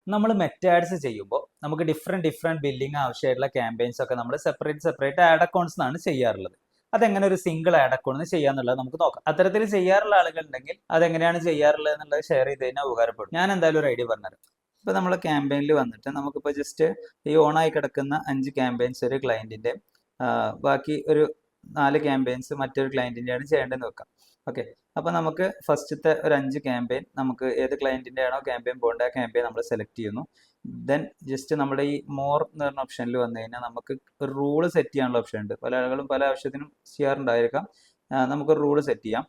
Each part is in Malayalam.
നമ്മൾ മെറ്റ ആഡ്സ് ചെയ്യുമ്പോൾ നമുക്ക് ഡിഫറെൻറ്റ് ബില്ലിംഗ് ആവശ്യമായിട്ടുള്ള ക്യാമ്പയിൻസ് ഒക്കെ നമ്മൾ സെപ്പറേറ്റ് ആഡ് അക്കൗണ്ട്സ് ആണ് ചെയ്യാറുള്ളത്. അതെങ്ങനെ ഒരു സിംഗിൾ ആഡ് അക്കൗണ്ട് ചെയ്യാന്നുള്ളത് നമുക്ക് നോക്കാം. അത്തരത്തിൽ ചെയ്യാറുള്ള ആളുകൾ ഉണ്ടെങ്കിൽ അതെങ്ങനെയാണ് ചെയ്യാറുള്ളത് എന്നുള്ളത് ഷെയർ ചെയ്ത് കഴിഞ്ഞാൽ ഉപകാരപ്പെടും. ഞാൻ എന്തായാലും ഒരു ഐഡിയ പറഞ്ഞുതരാം. ഇപ്പോൾ നമ്മൾ ക്യാമ്പയിനിൽ വന്നിട്ട് നമുക്കിപ്പോൾ ജസ്റ്റ് ഈ ഓണായി കിടക്കുന്ന 5 ക്യാമ്പയിൻസ് ഒരു ക്ലയൻറ്റിൻ്റെ, ബാക്കി ഒരു 4 ക്യാമ്പയിൻസ് മറ്റൊരു ക്ലയൻറ്റിൻ്റെയാണ് ചെയ്യേണ്ടതെന്ന് വെക്കാം. ഓക്കെ, അപ്പോൾ നമുക്ക് ഫസ്റ്റത്തെ ഒരു 5 ക്യാമ്പയിൻ നമുക്ക് ഏത് ക്ലയൻറ്റിൻ്റെ ആണോ ക്യാമ്പയിൻ പോകേണ്ട ആ ക്യാമ്പയിൻ നമ്മൾ സെലക്ട് ചെയ്യുന്നു. ദെൻ ജസ്റ്റ് നമ്മുടെ ഈ മോർ എന്ന് പറഞ്ഞ ഓപ്ഷനിൽ വന്നു കഴിഞ്ഞാൽ നമുക്ക് ഒരു റൂള് സെറ്റ് ചെയ്യാനുള്ള ഓപ്ഷൻ ഉണ്ട്. പല ആളുകളും പല ആവശ്യത്തിനും ചെയ്യാറുണ്ടായിരിക്കാം. നമുക്ക് റൂള് സെറ്റ് ചെയ്യാം.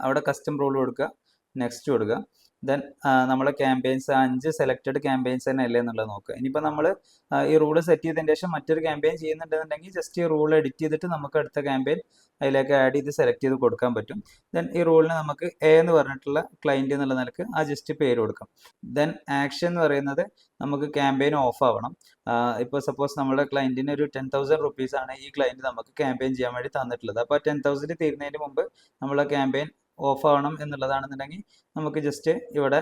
അവിടെ കസ്റ്റം റൂൾ കൊടുക്കുക, നെക്സ്റ്റ് കൊടുക്കുക. ദെൻ നമ്മളെ ക്യാമ്പയിൻസ് 5 സെലക്റ്റഡ് ക്യാമ്പയിൻസ് തന്നെ അല്ലേ എന്നുള്ളത് നോക്കുക. ഇനിയിപ്പോൾ നമ്മൾ ഈ റൂള് സെറ്റ് ചെയ്തതിന് ശേഷം മറ്റൊരു ക്യാമ്പയിൻ ചെയ്യുന്നുണ്ടെന്നുണ്ടെങ്കിൽ ജസ്റ്റ് ഈ റൂൾ എഡിറ്റ് ചെയ്തിട്ട് നമുക്ക് അടുത്ത ക്യാമ്പയിൻ അതിലേക്ക് ആഡ് ചെയ്ത് സെലക്ട് ചെയ്ത് കൊടുക്കാൻ പറ്റും. ദെൻ ഈ റൂളിന് നമുക്ക് എ എന്ന് പറഞ്ഞിട്ടുള്ള ക്ലയൻറ്റ് എന്നുള്ള നിലക്ക് ആ ജസ്റ്റ് പേര് കൊടുക്കാം. ദെൻ ആക്ഷൻ എന്ന് പറയുന്നത് നമുക്ക് ക്യാമ്പയിൻ ഓഫ് ആവണം. ഇപ്പോൾ സപ്പോസ് നമ്മുടെ ക്ലയൻറ്റിന് ഒരു 10,000 റുപ്പീസ് ആണ് ഈ ക്ലയൻറ്റ് നമുക്ക് ക്യാമ്പയിൻ ചെയ്യാൻ വേണ്ടി തന്നിട്ടുള്ളത്. അപ്പോൾ 10,000 തീരുന്നതിന് മുമ്പ് നമ്മൾ ക്യാമ്പയിൻ ഓഫ് ആവണം എന്നുള്ളതാണെന്നുണ്ടെങ്കിൽ നമുക്ക് ജസ്റ്റ് ഇവിടെ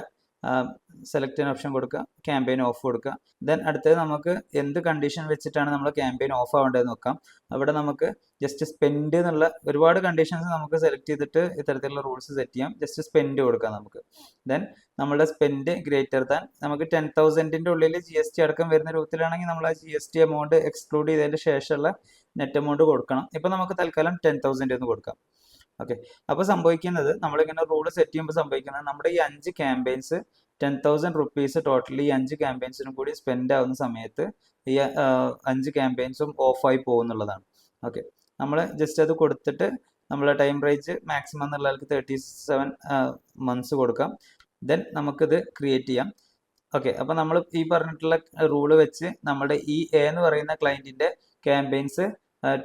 സെലക്ട് ചെയ്യുന്ന ഓപ്ഷൻ കൊടുക്കുക, ക്യാമ്പയിൻ ഓഫ് കൊടുക്കുക. ദെൻ അടുത്തത് നമുക്ക് എന്ത് കണ്ടീഷൻ വെച്ചിട്ടാണ് നമ്മൾ ക്യാമ്പയിൻ ഓഫ് ആവേണ്ടതെന്ന് നോക്കാം. അവിടെ നമുക്ക് ജസ്റ്റ് സ്പെൻഡ് എന്നുള്ള ഒരുപാട് കണ്ടീഷൻസ് നമുക്ക് സെലക്ട് ചെയ്തിട്ട് ഇത്തരത്തിലുള്ള റൂൾസ് സെറ്റ് ചെയ്യാം. ജസ്റ്റ് സ്പെൻഡ് കൊടുക്കാം നമുക്ക്. ദെൻ നമ്മുടെ സ്പെൻഡ് ഗ്രേറ്റർ ദാൻ നമുക്ക് 10,000 ഉള്ളിൽ GST അടക്കം വരുന്ന രൂപത്തിലാണെങ്കിൽ നമ്മൾ ആ GST എമൗണ്ട് എക്സ്ക്ലൂഡ് ചെയ്തതിന് ശേഷമുള്ള നെറ്റ് എമൗണ്ട് കൊടുക്കണം. ഇപ്പോൾ നമുക്ക് തൽക്കാലം 10,000 എന്ന് കൊടുക്കാം. ഓക്കെ, അപ്പോൾ സംഭവിക്കുന്നത് നമ്മളിങ്ങനെ റൂൾ സെറ്റ് ചെയ്യുമ്പോൾ സംഭവിക്കുന്നത് നമ്മുടെ ഈ 5 ക്യാമ്പയിൻസ് 10,000 റുപ്പീസ് ടോട്ടലി ഈ 5 ക്യാമ്പയിൻസിനും കൂടി സ്പെൻഡ് ആവുന്ന സമയത്ത് ഈ 5 ക്യാമ്പയിൻസും ഓഫായി പോകുന്നുള്ളതാണ്. ഓക്കെ, നമ്മൾ ജസ്റ്റ് അത് കൊടുത്തിട്ട് നമ്മളെ ടൈം റേഞ്ച് മാക്സിമം എന്നുള്ളവർക്ക് 37 മന്ത്സ് കൊടുക്കാം. ദെൻ നമുക്കിത് ക്രിയേറ്റ് ചെയ്യാം. ഓക്കെ, അപ്പോൾ നമ്മൾ ഈ പറഞ്ഞിട്ടുള്ള റൂള് വെച്ച് നമ്മുടെ ഈ എ എന്ന് പറയുന്ന ക്ലയൻറ്റിൻ്റെ ക്യാമ്പയിൻസ്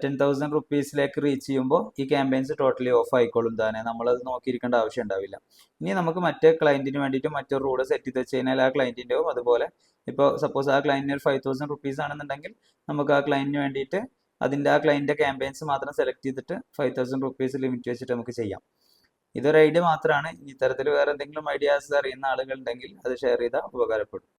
10,000 റുപ്പീസിലേക്ക് റീച്ച് ചെയ്യുമ്പോൾ ഈ ക്യാമ്പയിൻസ് ടോട്ടലി ഓഫ് ആയിക്കോളും. തന്നെ നമ്മളത് നോക്കിയിരിക്കേണ്ട ആവശ്യം ഉണ്ടാവില്ല. ഇനി നമുക്ക് മറ്റേ ക്ലയൻറ്റിന് വേണ്ടിയിട്ട് മറ്റൊരു റൂള് സെറ്റ് ചെയ്ത് വെച്ച് കഴിഞ്ഞാൽ ആ ക്ലയൻറ്റിൻ്റെയും അതുപോലെ ഇപ്പോൾ സപ്പോസ് ആ ക്ലയൻറ്റിന് ഒരു 5,000 റുപ്പീസ് ആണെന്നുണ്ടെങ്കിൽ നമുക്ക് ആ ക്ലയൻറ്റിന് വേണ്ടിയിട്ട് അതിൻ്റെ ആ ക്ലയൻറ്റിൻ്റെ ക്യാമ്പയിൻസ് മാത്രം സെലക്ട് ചെയ്തിട്ട് 5,000 റുപ്പീസ് ലിമിറ്റ് വെച്ചിട്ട് നമുക്ക് ചെയ്യാം. ഇതൊരു ഐഡിയ മാത്രമാണ്. ഇത്തരത്തിൽ വേറെ എന്തെങ്കിലും ഐഡിയാസ് അറിയുന്ന ആളുകൾ ഉണ്ടെങ്കിൽ അത് ഷെയർ ചെയ്താൽ ഉപകാരപ്പെടും.